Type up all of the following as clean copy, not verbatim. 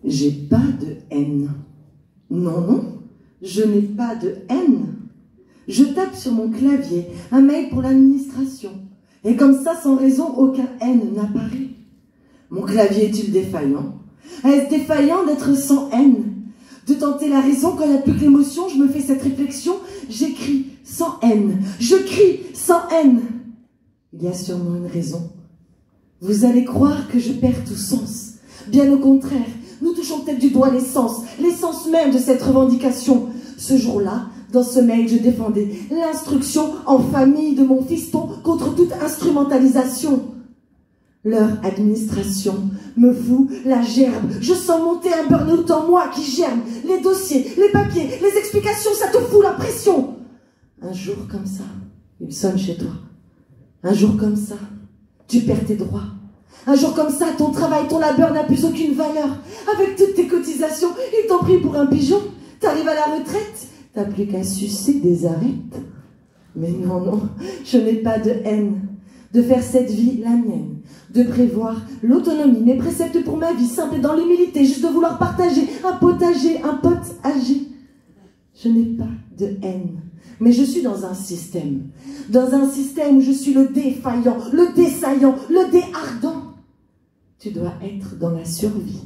J'ai pas de haine. Non, non, je n'ai pas de haine. Je tape sur mon clavier un mail pour l'administration. Et comme ça, sans raison, aucun haine n'apparaît. Mon clavier est-il défaillant? Est-ce défaillant d'être sans haine? De tenter la raison quand il n'y a plus que l'émotion, je me fais cette réflexion, j'écris sans haine. Je crie sans haine. Il y a sûrement une raison. Vous allez croire que je perds tout sens. Bien au contraire, nous touchons peut-être du doigt l'essence même de cette revendication. Ce jour-là, dans ce mail, je défendais l'instruction en famille de mon fiston contre toute instrumentalisation. Leur administration me fout la gerbe. Je sens monter un burn-out en moi qui germe. Les dossiers, les papiers, les explications, ça te fout la pression. Un jour comme ça, il sonne chez toi. Un jour comme ça, tu perds tes droits. Un jour comme ça, ton travail, ton labeur n'a plus aucune valeur. Avec toutes tes cotisations, ils t'ont pris pour un pigeon. T'arrives à la retraite, t'as plus qu'à sucer des arêtes. Mais non, non, je n'ai pas de haine. De faire cette vie la mienne. De prévoir l'autonomie, mes préceptes pour ma vie, simple et dans l'humilité, juste de vouloir partager un potager, un pote âgé. Je n'ai pas de haine. Mais je suis dans un système où je suis le défaillant, le désaillant, le déardant. Tu dois être dans la survie.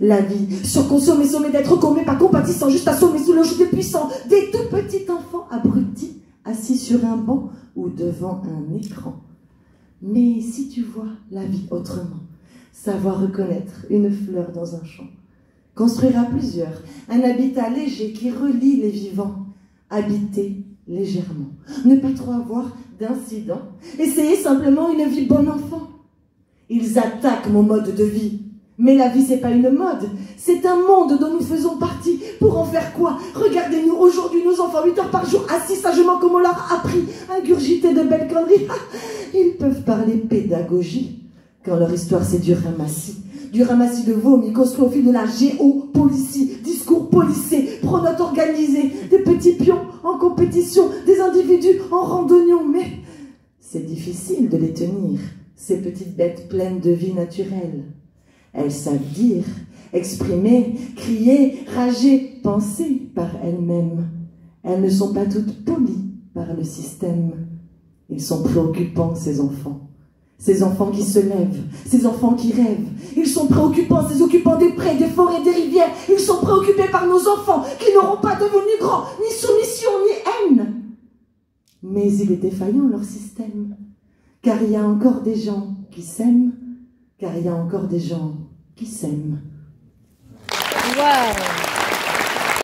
La vie, surconsommée, sommée d'être comblée, pas compatissant, juste assommé sous le joug des puissants, des tout petits enfants abrutis, assis sur un banc ou devant un écran. Mais si tu vois la vie autrement, savoir reconnaître une fleur dans un champ, construire à plusieurs un habitat léger qui relie les vivants, habiter légèrement, ne pas trop avoir d'incidents, essayer simplement une vie bon enfant. Ils attaquent mon mode de vie. Mais la vie, c'est pas une mode, c'est un monde dont nous faisons partie. Pour en faire quoi? Regardez-nous aujourd'hui, nos enfants, 8 heures par jour, assis sagement comme on leur a appris, ingurgités de belles conneries. Ils peuvent parler pédagogie, quand leur histoire c'est du ramassis de vomi construit au fil de la géopolicie, discours policés, pronotes organisés, des petits pions en compétition, des individus en randonnion. Mais c'est difficile de les tenir, ces petites bêtes pleines de vie naturelle. Elles savent dire, exprimer, crier, rager, penser par elles-mêmes. Elles ne sont pas toutes polies par le système. Ils sont préoccupants, ces enfants. Ces enfants qui se lèvent, ces enfants qui rêvent. Ils sont préoccupants, ces occupants des prés, des forêts, des rivières. Ils sont préoccupés par nos enfants qui n'auront pas devenu grands, ni soumission, ni haine. Mais il est défaillant, leur système. Car il y a encore des gens qui s'aiment. Car il y a encore des gens qui s'aiment. Wow.